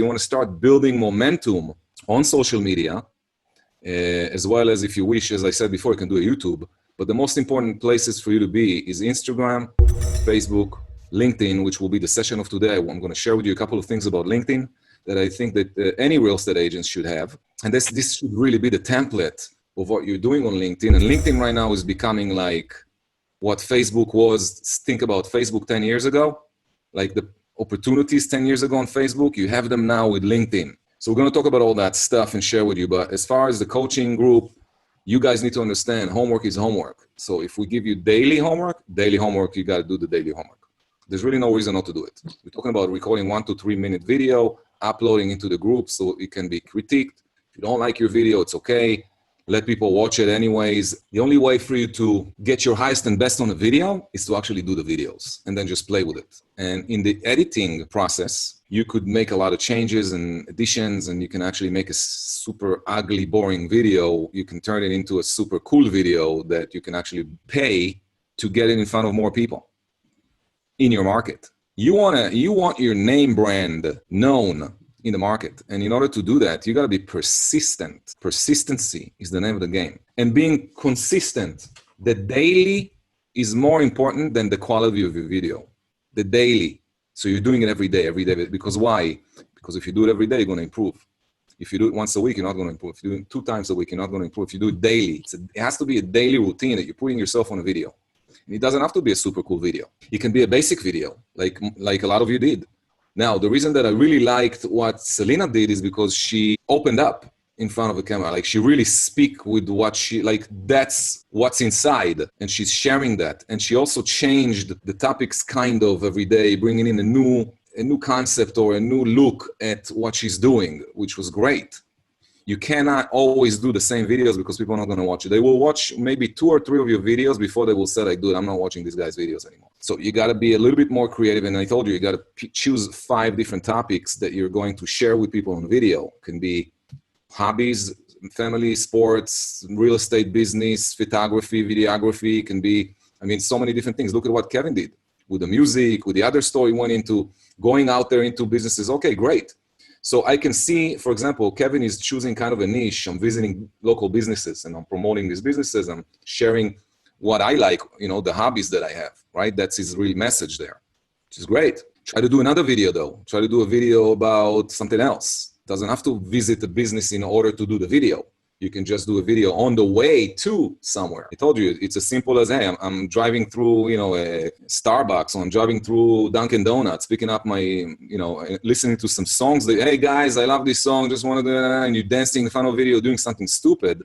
you want to start building momentum on social media, as well as, if you wish, as I said before, you can do a YouTube. But the most important places for you to be is Instagram, Facebook, LinkedIn, which will be the session of today. I'm going to share with you a couple of things about LinkedIn that I think that any real estate agents should have. And this should really be the template of what you're doing on LinkedIn. And LinkedIn right now is becoming like what Facebook was. Think about Facebook 10 years ago, like the opportunities 10 years ago on Facebook, you have them now with LinkedIn. So we're going to talk about all that stuff and share with you. But as far as the coaching group, you guys need to understand homework is homework. So if we give you daily homework, you got to do the daily homework. There's really no reason not to do it. We're talking about recording 1 to 3 minute video, uploading into the group so it can be critiqued. If you don't like your video, it's okay. Let people watch it anyways. The only way for you to get your highest and best on a video is to actually do the videos and then just play with it. And in the editing process, you could make a lot of changes and additions, and you can actually make a super ugly, boring video. You can turn it into a super cool video that you can actually pay to get it in front of more people in your market. You want your name brand known in the market. And in order to do that, you got to be persistent. Persistency is the name of the game. And being consistent, the daily is more important than the quality of your video. The daily. So you're doing it every day. Because why? Because if you do it every day, you're going to improve. If you do it once a week, you're not going to improve. If you do it 2 times a week, you're not going to improve. If you do it daily, it has to be a daily routine that you're putting yourself on a video. And it doesn't have to be a super cool video. It can be a basic video, like a lot of you did. Now, the reason that I really liked what Selena did is because she opened up in front of a camera. Like, she really speak with what that's what's inside, and she's sharing that. And she also changed the topics kind of every day, bringing in a new concept or a new look at what she's doing, which was great. You cannot always do the same videos because people are not going to watch it. They will watch maybe 2 or 3 of your videos before they will say, like, dude, I'm not watching this guy's videos anymore. So you got to be a little bit more creative. And I told you got to choose 5 different topics that you're going to share with people on video. It can be hobbies, family, sports, real estate, business, photography, videography. It can be, so many different things. Look at what Kevin did with the music, with the other story he went into, going out there into businesses. Okay, great. So I can see, for example, Kevin is choosing kind of a niche. I'm visiting local businesses and I'm promoting these businesses. I'm sharing what I like, the hobbies that I have, right? That's his real message there, which is great. Try to do another video though. Try to do a video about something else. Doesn't have to visit the business in order to do the video. You can just do a video on the way to somewhere. I told you, it's as simple as, hey, I'm driving through, a Starbucks, or I'm driving through Dunkin' Donuts, picking up my, listening to some songs that, hey guys, I love this song, just want to do that, and you're dancing in front of a video, doing something stupid,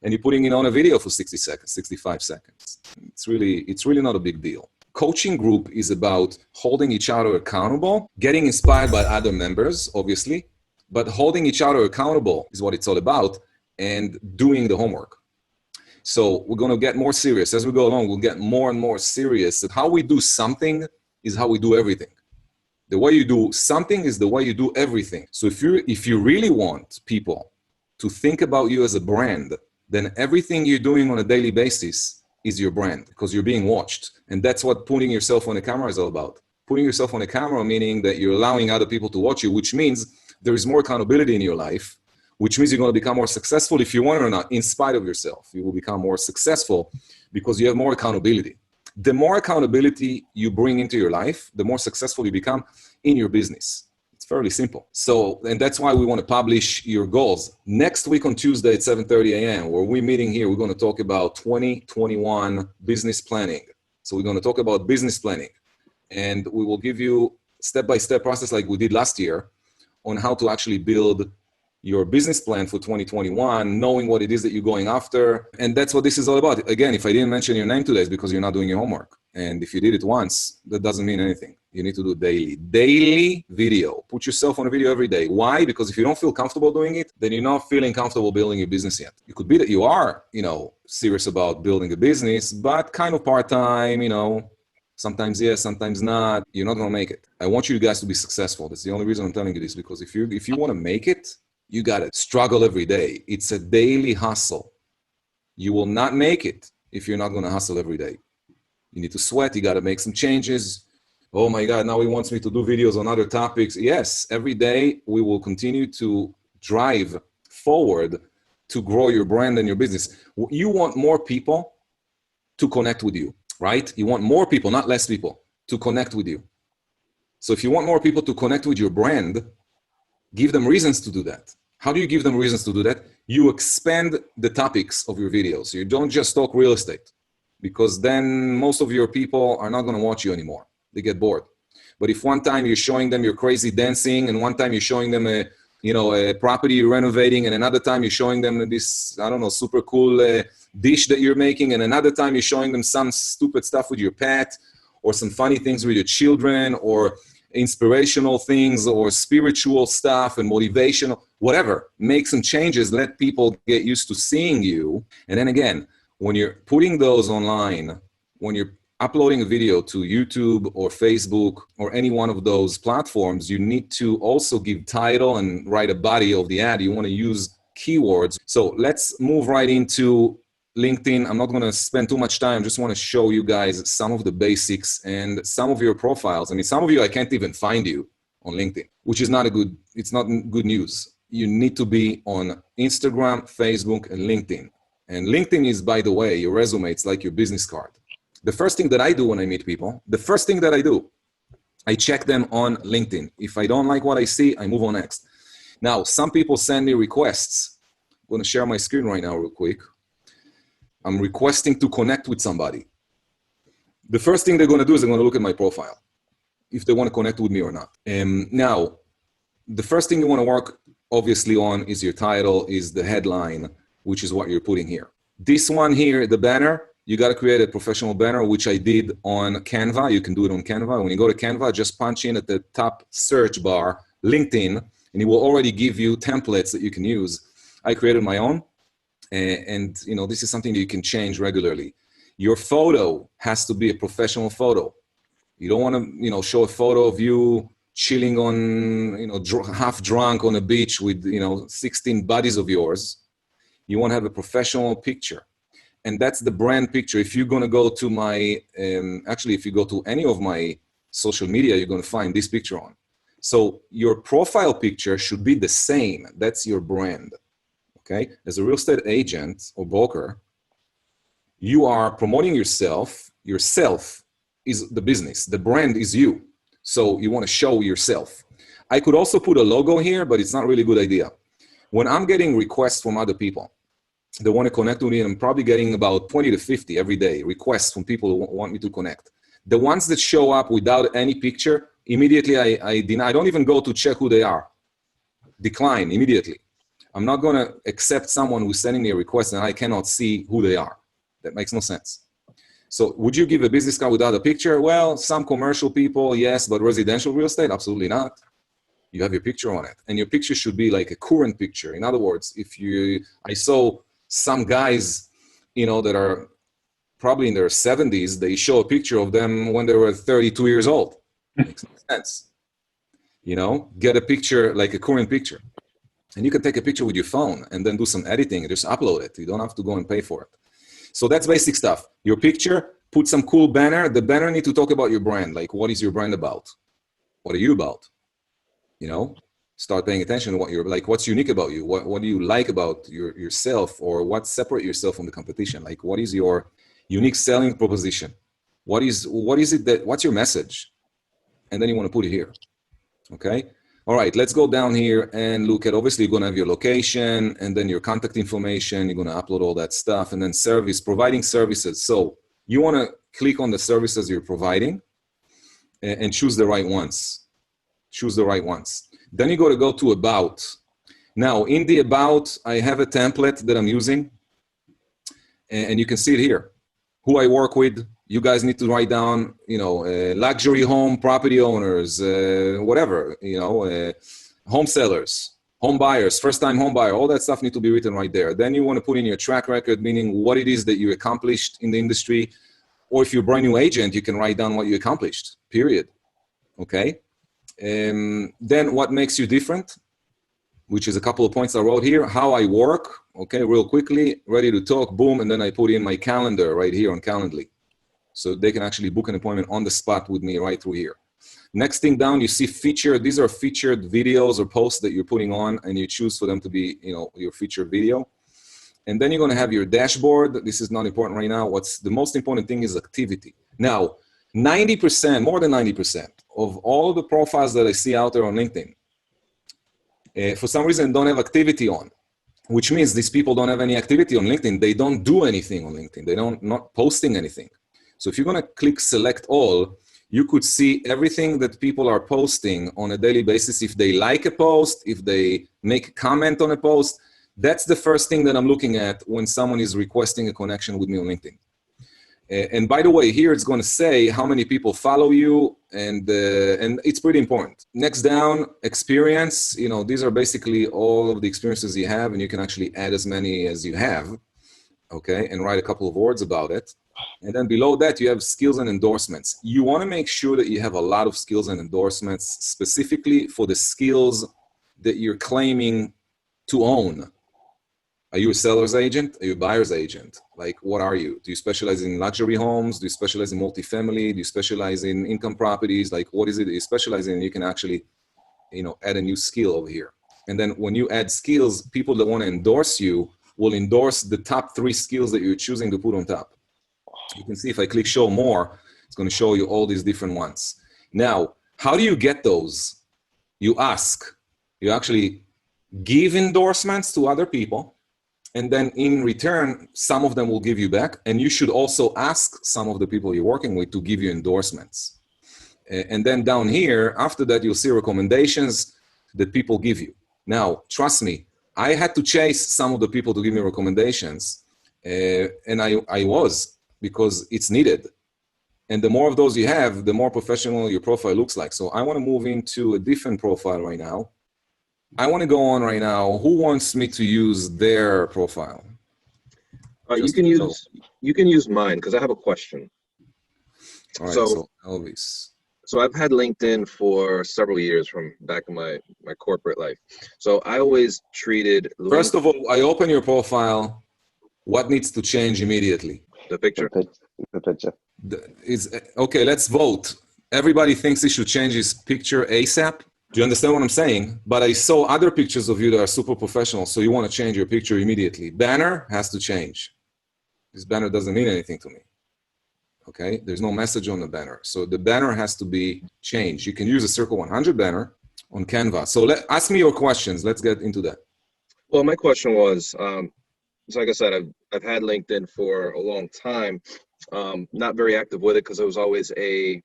and you're putting it on a video for 60 seconds, 65 seconds. It's really not a big deal. Coaching group is about holding each other accountable, getting inspired by other members, obviously, but holding each other accountable is what it's all about. And doing the homework. So we're going to get more serious. As we go along, we'll get more and more serious that how we do something is how we do everything. The way you do something is the way you do everything. So if you really want people to think about you as a brand, then everything you're doing on a daily basis is your brand because you're being watched. And that's what putting yourself on a camera is all about. Putting yourself on a camera meaning that you're allowing other people to watch you, which means there is more accountability in your life, which means you're going to become more successful if you want it or not, in spite of yourself. You will become more successful because you have more accountability. The more accountability you bring into your life, the more successful you become in your business. It's fairly simple. So, and that's why we want to publish your goals. Next week on Tuesday at 7:30 a.m., where we're meeting here, we're going to talk about 2021 business planning. So we're going to talk about business planning. And we will give you step-by-step process like we did last year on how to actually build your business plan for 2021, knowing what it is that you're going after. And that's what this is all about. Again, if I didn't mention your name today, it's because you're not doing your homework. And if you did it once, that doesn't mean anything. You need to do daily. Daily video. Put yourself on a video every day. Why? Because if you don't feel comfortable doing it, then you're not feeling comfortable building your business yet. It could be that you are, serious about building a business, but kind of part-time, sometimes yes, sometimes not. You're not going to make it. I want you guys to be successful. That's the only reason I'm telling you this, because if you want to make it, you got to struggle every day. It's a daily hustle. You will not make it if you're not going to hustle every day. You need to sweat. You got to make some changes. Oh my God, now he wants me to do videos on other topics. Yes, every day we will continue to drive forward to grow your brand and your business. You want more people to connect with you, right? You want more people, not less people, to connect with you. So if you want more people to connect with your brand, give them reasons to do that. How do you give them reasons to do that? You expand the topics of your videos. You don't just talk real estate, because then most of your people are not going to watch you anymore. They get bored. But if one time you're showing them your crazy dancing, and one time you're showing them a property you're renovating, and another time you're showing them this, I don't know, super cool dish that you're making, and another time you're showing them some stupid stuff with your pet, or some funny things with your children, or inspirational things, or spiritual stuff and motivational, whatever. Make some changes, let people get used to seeing you. And then again, when you're putting those online, when you're uploading a video to YouTube or Facebook or any one of those platforms, you need to also give title and write a body of the ad. You want to use keywords. So let's move right into LinkedIn. I'm not going to spend too much time. Just want to show you guys some of the basics and some of your profiles. I mean, some of you, I can't even find you on LinkedIn, which is not it's not good news. You need to be on Instagram, Facebook, and LinkedIn. And LinkedIn is, by the way, your resume. It's like your business card. The first thing that I do when I meet people, I check them on LinkedIn. If I don't like what I see, I move on next. Now, some people send me requests. I'm going to share my screen right now real quick. I'm requesting to connect with somebody. The first thing they're going to do is they're going to look at my profile, if they want to connect with me or not. Now, the first thing you want to work obviously on is your title, is the headline, which is what you're putting here. This one here, the banner, you got to create a professional banner, which I did on Canva. You can do it on Canva. When you go to Canva, just punch in at the top search bar, LinkedIn, and it will already give you templates that you can use. I created my own. And you know, this is something that you can change regularly. Your photo has to be a professional photo. You don't want to, show a photo of you chilling on, half drunk on a beach with, 16 buddies of yours. You want to have a professional picture. And that's the brand picture. If you're going to go to my, if you go to any of my social media, you're going to find this picture on. So your profile picture should be the same. That's your brand. Okay, as a real estate agent or broker, you are promoting yourself. Yourself is the business. The brand is you. So you want to show yourself. I could also put a logo here, but it's not really a good idea. When I'm getting requests from other people, they want to connect with me, and I'm probably getting about 20 to 50 every day requests from people who want me to connect. The ones that show up without any picture, immediately I deny. I don't even go to check who they are. Decline immediately. I'm not going to accept someone who's sending me a request and I cannot see who they are. That makes no sense. So would you give a business card without a picture? Well, some commercial people, yes, but residential real estate, absolutely not. You have your picture on it. And your picture should be like a current picture. In other words, I saw some guys, that are probably in their 70s, they show a picture of them when they were 32 years old. Makes no sense. Get a picture like a current picture. And you can take a picture with your phone and then do some editing and just upload it. You don't have to go and pay for it. So that's basic stuff. Your picture, put some cool banner. The banner need to talk about your brand. Like, what is your brand about? What are you about? Start paying attention to what you're like. What's unique about you? What do you like about yourself, or what separate yourself from the competition? Like, what is your unique selling proposition? What's your message? And then you want to put it here. Okay. All right, let's go down here and look at, obviously, you're going to have your location and then your contact information. You're going to upload all that stuff, and then providing services. So you want to click on the services you're providing and choose the right ones. Choose the right ones. Then you got to go to About. Now, in the About, I have a template that I'm using, and you can see it here. Who I work with. You guys need to write down, luxury home property owners, whatever, home sellers, home buyers, first-time home buyer, all that stuff need to be written right there. Then you want to put in your track record, meaning what it is that you accomplished in the industry. Or if you're a brand new agent, you can write down what you accomplished, period. Okay? Then what makes you different, which is a couple of points I wrote here. How I work, okay, real quickly, ready to talk, boom, and then I put in my calendar right here on Calendly. So they can actually book an appointment on the spot with me right through here. Next thing down, you see featured. These are featured videos or posts that you're putting on, and you choose for them to be, your featured video. And then you're going to have your dashboard. This is not important right now. What's the most important thing is activity. Now, 90%, more than 90% of all the profiles that I see out there on LinkedIn, for some reason, don't have activity on, which means these people don't have any activity on LinkedIn. They don't do anything on LinkedIn. They don't not posting anything. So if you're going to click select all, you could see everything that people are posting on a daily basis. If they like a post, if they make a comment on a post, that's the first thing that I'm looking at when someone is requesting a connection with me on LinkedIn. And by the way, here it's going to say how many people follow you, and it's pretty important. Next down, experience. These are basically all of the experiences you have, and you can actually add as many as you have, okay, and write a couple of words about it. And then below that, you have skills and endorsements. You want to make sure that you have a lot of skills and endorsements specifically for the skills that you're claiming to own. Are you a seller's agent? Are you a buyer's agent? Like, what are you? Do you specialize in luxury homes? Do you specialize in multifamily? Do you specialize in income properties? Like, what is it that you specialize in? You can actually, add a new skill over here. And then when you add skills, people that want to endorse you will endorse the top 3 skills that you're choosing to put on top. You can see if I click show more, it's going to show you all these different ones. Now, how do you get those? You ask. You actually give endorsements to other people. And then in return, some of them will give you back. And you should also ask some of the people you're working with to give you endorsements. And then down here, after that, you'll see recommendations that people give you. Now, trust me, I had to chase some of the people to give me recommendations. And I was, because it's needed. And the more of those you have, the more professional your profile looks like. So I want to move into a different profile right now. I want to go on right now. Who wants me to use their profile? You can use mine because I have a question. All right, so Elvis. So I've had LinkedIn for several years from back in my corporate life. So I always treated LinkedIn. First of all, I open your profile. What needs to change immediately? The picture. The picture. Okay, let's vote. Everybody thinks he should change his picture ASAP. Do you understand what I'm saying? But I saw other pictures of you that are super professional, so you want to change your picture immediately. Banner has to change. This banner doesn't mean anything to me. Okay? There's no message on the banner. So the banner has to be changed. You can use a Circle 100 banner on Canva. So ask me your questions. Let's get into that. Well, my question was, so like I said, I've had LinkedIn for a long time. Not very active with it because it was always a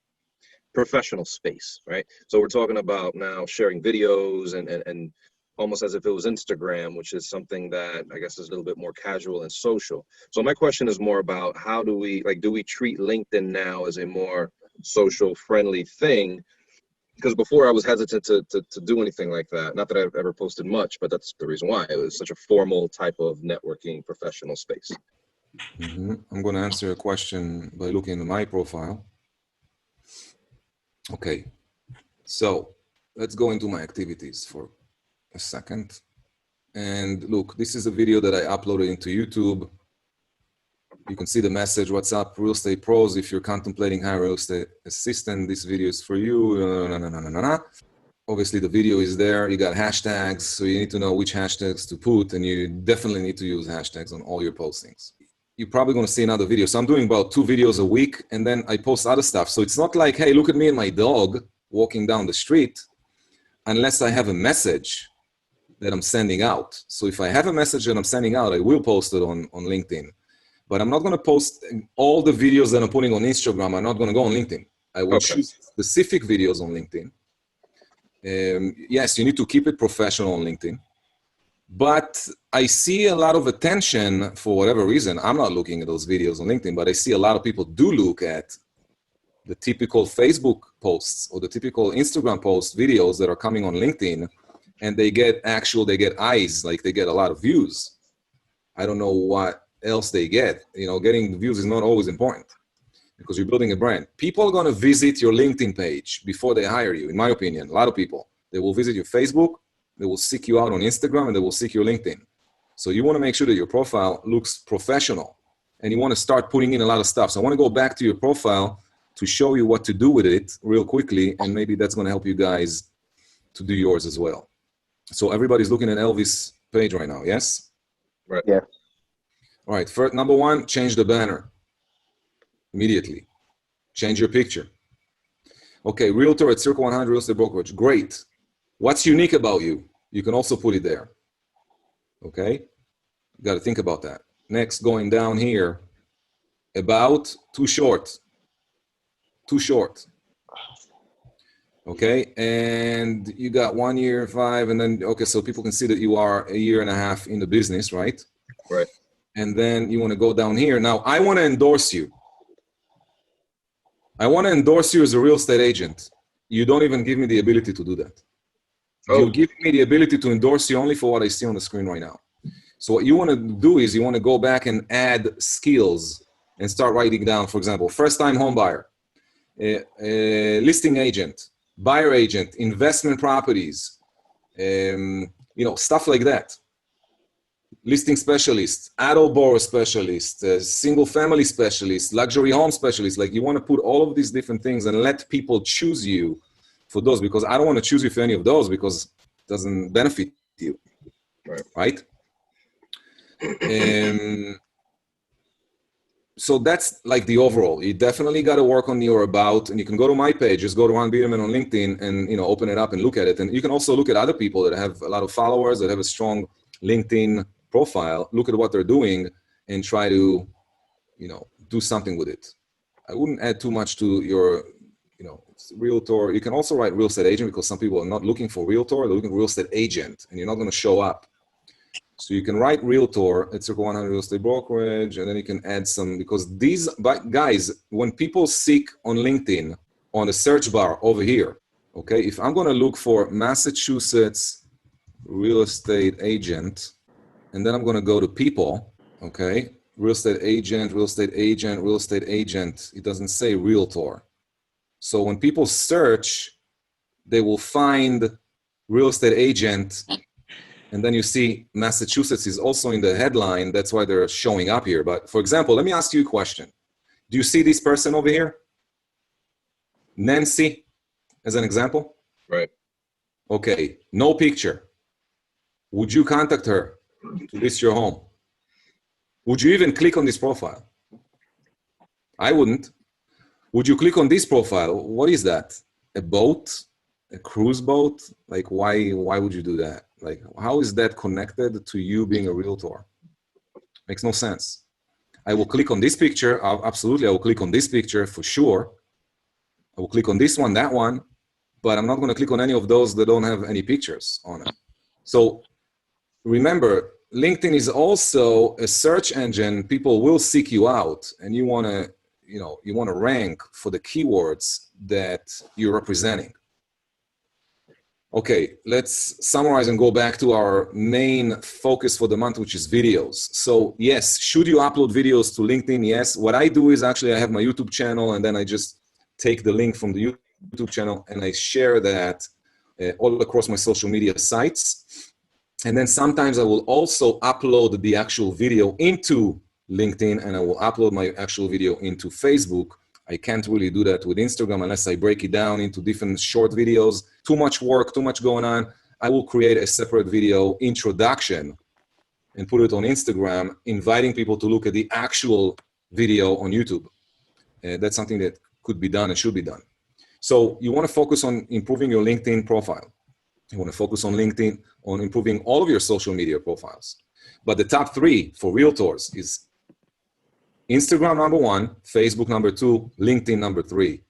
professional space, right? So we're talking about now sharing videos and almost as if it was Instagram, which is something that I guess is a little bit more casual and social. So my question is more about how do we treat LinkedIn now as a more social friendly thing? Because before I was hesitant to do anything like that. Not that I've ever posted much, but that's the reason why. It was such a formal type of networking professional space. Mm-hmm. I'm going to answer a question by looking at my profile. Okay, so let's go into my activities for a second. And look, this is a video that I uploaded into YouTube. You can see the message, what's up, real estate pros. If you're contemplating hiring a real estate assistant, this video is for you. Obviously, the video is there. You got hashtags, so you need to know which hashtags to put, and you definitely need to use hashtags on all your postings. You're probably going to see another video. So I'm doing about 2 videos a week, and then I post other stuff. So it's not like, hey, look at me and my dog walking down the street, unless I have a message that I'm sending out. So if I have a message that I'm sending out, I will post it on LinkedIn. But I'm not going to post all the videos that I'm putting on Instagram. I'm not going to go on LinkedIn. I will choose specific videos on LinkedIn. Yes, you need to keep it professional on LinkedIn. But I see a lot of attention for whatever reason. I'm not looking at those videos on LinkedIn, but I see a lot of people do look at the typical Facebook posts or the typical Instagram post videos that are coming on LinkedIn, and they get eyes, like they get a lot of views. I don't know what else they get. Getting views is not always important because you're building a brand. People are going to visit your LinkedIn page before they hire you, in my opinion. A lot of people, they will visit your Facebook, they will seek you out on Instagram, and they will seek your LinkedIn. So you want to make sure that your profile looks professional, and you want to start putting in a lot of stuff. So I want to go back to your profile to show you what to do with it real quickly, and maybe that's going to help you guys to do yours as well. So everybody's looking at Elvis' page right now, yes? Right. Yeah. All right, first, number one, change the banner immediately. Change your picture. Okay, realtor at Circle 100 Real Estate Brokerage. Great. What's unique about you? You can also put it there. Okay? You got to think about that. Next, going down here, about, too short. Too short. Okay, and you got 1 year, 5, and then, okay, so people can see that you are a year and a half in the business, right? Right. And then you want to go down here. Now, I want to endorse you. I want to endorse you as a real estate agent. You don't even give me the ability to do that. Oh. You're giving me the ability to endorse you only for what I see on the screen right now. So what you want to do is you want to go back and add skills and start writing down, for example, first-time home buyer, listing agent, buyer agent, investment properties, stuff like that. Listing specialist, auto borrower specialist, single family specialist, luxury home specialist. Like, you want to put all of these different things and let people choose you for those, because I don't want to choose you for any of those because it doesn't benefit you. Right? So that's like the overall. You definitely got to work on your about, and you can go to my page, just go to Ran Biderman on LinkedIn and open it up and look at it. And you can also look at other people that have a lot of followers, that have a strong LinkedIn profile, look at what they're doing and try to, do something with it. I wouldn't add too much to your, realtor. You can also write real estate agent, because some people are not looking for realtor, they're looking for real estate agent, and you're not going to show up. So you can write realtor at Circle 100 Real Estate Brokerage, and then you can add some, because these guys, when people seek on LinkedIn, on the search bar over here, okay, if I'm going to look for Massachusetts real estate agent, and then I'm going to go to people, okay, real estate agent, real estate agent, real estate agent, it doesn't say realtor. So when people search, they will find real estate agent, and then you see Massachusetts is also in the headline. That's why they're showing up here. But for example, let me ask you a question. Do you see this person over here? Nancy, as an example? Right. Okay, no picture. Would you contact her to list your home? Would you even click on this profile? I wouldn't. Would you click on this profile? What is that? A boat? A cruise boat? Like, why would you do that? Like, how is that connected to you being a realtor? Makes no sense. I will click on this picture. Absolutely, I will click on this picture for sure. I will click on this one, that one, but I'm not going to click on any of those that don't have any pictures on it. So remember, LinkedIn is also a search engine. People will seek you out, and you want to, you want to rank for the keywords that you're representing. Okay, let's summarize and go back to our main focus for the month, which is videos. So yes, should you upload videos to LinkedIn? Yes. What I do is actually I have my YouTube channel, and then I just take the link from the YouTube channel and I share that all across my social media sites. And then sometimes I will also upload the actual video into LinkedIn, and I will upload my actual video into Facebook. I can't really do that with Instagram unless I break it down into different short videos. Too much work, too much going on. I will create a separate video introduction and put it on Instagram, inviting people to look at the actual video on YouTube. That's something that could be done and should be done. So you want to focus on improving your LinkedIn profile. You want to focus on LinkedIn, on improving all of your social media profiles. But the top 3 for realtors is Instagram number 1, Facebook number 2, LinkedIn number 3.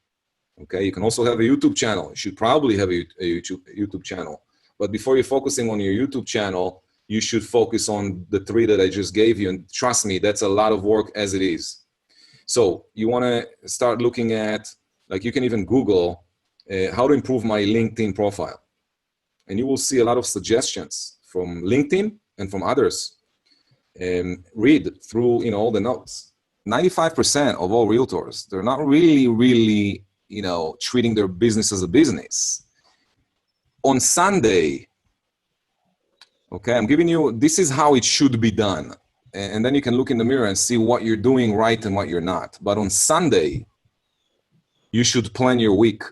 Okay, you can also have a YouTube channel. You should probably have a YouTube channel. But before you're focusing on your YouTube channel, you should focus on the 3 that I just gave you. And trust me, that's a lot of work as it is. So you want to start looking at, like, you can even Google how to improve my LinkedIn profile. And you will see a lot of suggestions from LinkedIn and from others. Read through, all the notes. 95% of all realtors, they're not really, treating their business as a business. On Sunday, okay, I'm giving you, this is how it should be done. And then you can look in the mirror and see what you're doing right and what you're not. But on Sunday, you should plan your week.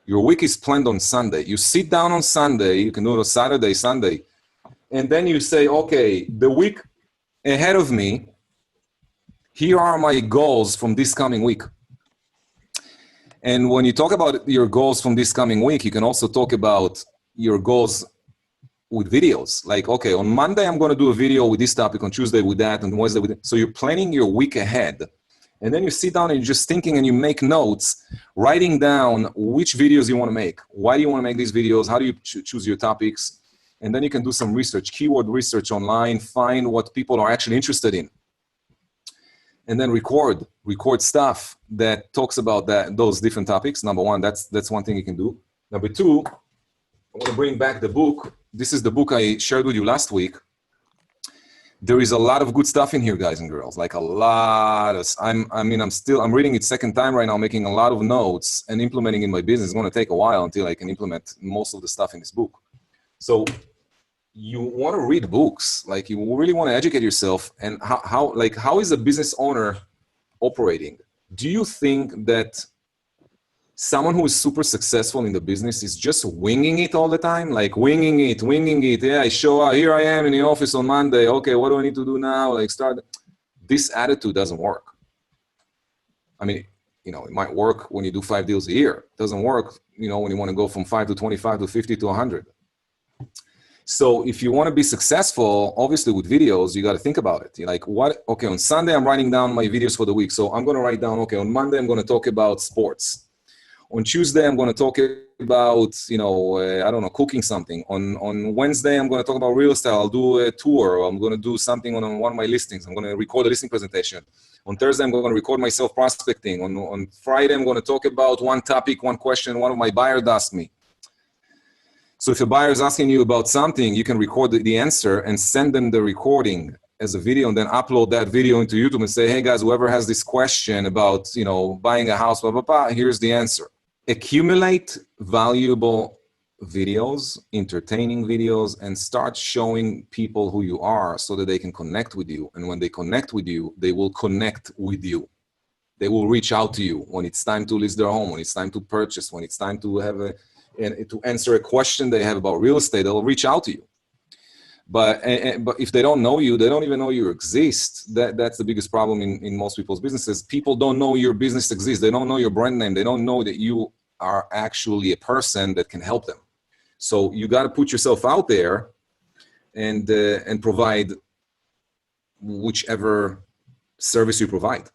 Your week is planned on Sunday. You sit down on Sunday, you can do it on Saturday, Sunday, and then you say, okay, the week ahead of me, here are my goals from this coming week. And when you talk about your goals from this coming week, you can also talk about your goals with videos. Like, okay, on Monday, I'm going to do a video with this topic, on Tuesday with that, and Wednesday with that. So you're planning your week ahead. And then you sit down and you're just thinking and you make notes, writing down which videos you want to make. Why do you want to make these videos? How do you choose your topics? And then you can do some research, keyword research online, find what people are actually interested in. And then record stuff that talks about those different topics. Number one, that's one thing you can do. Number two, I want to bring back the book. This is the book I shared with you last week. There is a lot of good stuff in here, guys and girls. Like a lot of, I'm reading it second time right now, making a lot of notes and implementing in my business. It's going to take a while until I can implement most of the stuff in this book. So you want to read books, like you really want to educate yourself. And how is a business owner operating? Do you think that someone who is super successful in the business is just winging it all the time? Like winging it. Yeah, I show up, here I am in the office on Monday. Okay, what do I need to do now? Like start. This attitude doesn't work. I mean, it might work when you do 5 deals a year. It doesn't work, when you want to go from 5 to 25 to 50 to 100. So if you want to be successful, obviously with videos, you got to think about it. You're like, okay, on Sunday, I'm writing down my videos for the week. So I'm going to write down, okay, on Monday, I'm going to talk about sports. On Tuesday, I'm going to talk about, cooking something. On Wednesday, I'm going to talk about real estate. I'll do a tour. Or I'm going to do something on one of my listings. I'm going to record a listing presentation. On Thursday, I'm going to record myself prospecting. On Friday, I'm going to talk about one topic, one question one of my buyers asked me. So if a buyer is asking you about something, you can record the answer and send them the recording as a video and then upload that video into YouTube and say, hey guys, whoever has this question about, buying a house, blah, blah, blah, here's the answer. Accumulate valuable videos, entertaining videos, and start showing people who you are so that they can connect with you. And when they connect with you, they will connect with you. They will reach out to you when it's time to list their home, when it's time to purchase, when it's time to to answer a question they have about real estate, they'll reach out to you. But if they don't know you, they don't even know you exist. That's the biggest problem in most people's businesses. People don't know your business exists. They don't know your brand name. They don't know that you are actually a person that can help them. So you got to put yourself out there and provide whichever service you provide.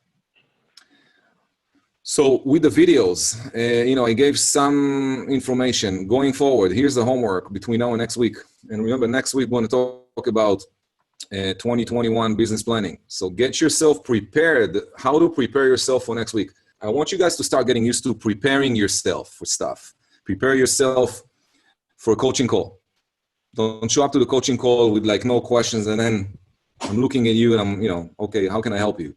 So with the videos, I gave some information going forward. Here's the homework between now and next week. And remember, next week, we're going to talk about 2021 business planning. So get yourself prepared. How to prepare yourself for next week. I want you guys to start getting used to preparing yourself for stuff. Prepare yourself for a coaching call. Don't show up to the coaching call with like no questions. And then I'm looking at you and I'm, okay, how can I help you?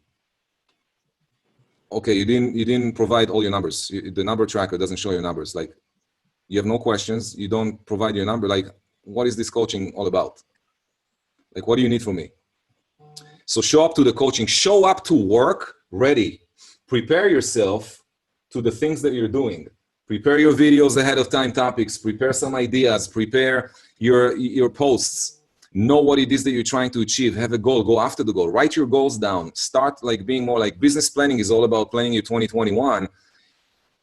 Okay, you didn't provide all your numbers. The number tracker doesn't show your numbers. Like, you have no questions. You don't provide your number. Like, what is this coaching all about? Like, what do you need from me? So show up to the coaching. Show up to work ready. Prepare yourself to the things that you're doing. Prepare your videos ahead of time, topics. Prepare some ideas. Prepare your posts. Know what it is that you're trying to achieve. Have a goal. Go after the goal. Write your goals down. Start like being more like business planning is all about planning your 2021.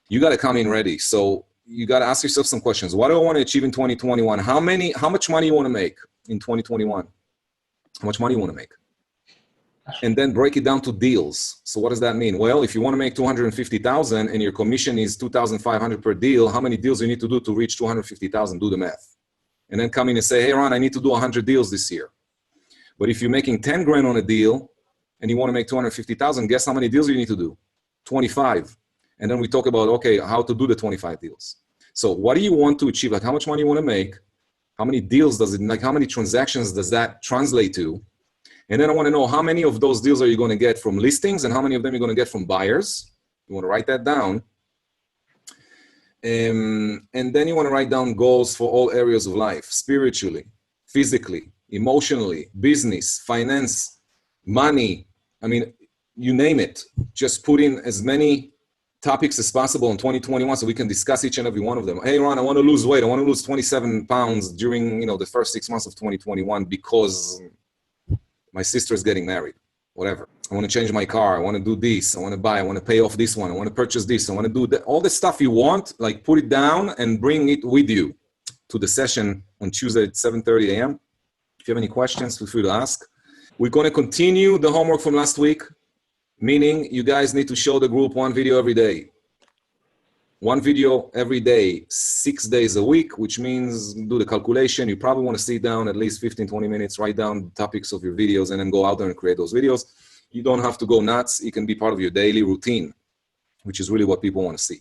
You got to come in ready. So you got to ask yourself some questions. What do I want to achieve in 2021? How much money you want to make in 2021? How much money you want to make? And then break it down to deals. So what does that mean? Well, if you want to make 250,000 and your commission is 2,500 per deal, how many deals you need to do to reach 250,000? Do the math. And then come in and say, hey, Ron, I need to do 100 deals this year. But if you're making 10 grand on a deal and you want to make 250,000, guess how many deals you need to do? 25. And then we talk about, okay, how to do the 25 deals. So what do you want to achieve? Like how much money you want to make? How many deals does it, like how many transactions does that translate to? And then I want to know how many of those deals are you going to get from listings and how many of them you're going to get from buyers. You want to write that down. And then you want to write down goals for all areas of life, spiritually, physically, emotionally, business, finance, money. I mean, you name it. Just put in as many topics as possible in 2021 so we can discuss each and every one of them. Hey, Ron, I want to lose weight. I want to lose 27 pounds during, you know, the first 6 months of 2021 because my sister is getting married, whatever. I want to change my car. I want to do this. I want to buy. I want to pay off this one. I want to purchase this. I want to do that. All the stuff you want, like put it down and bring it with you to the session on Tuesday at 7:30 a.m. If you have any questions, feel free to ask. We're going to continue the homework from last week, meaning you guys need to show the group one video every day. One video every day, 6 days a week, which means do the calculation. You probably want to sit down at least 15, 20 minutes, write down the topics of your videos, and then go out there and create those videos. You don't have to go nuts. It can be part of your daily routine, which is really what people want to see.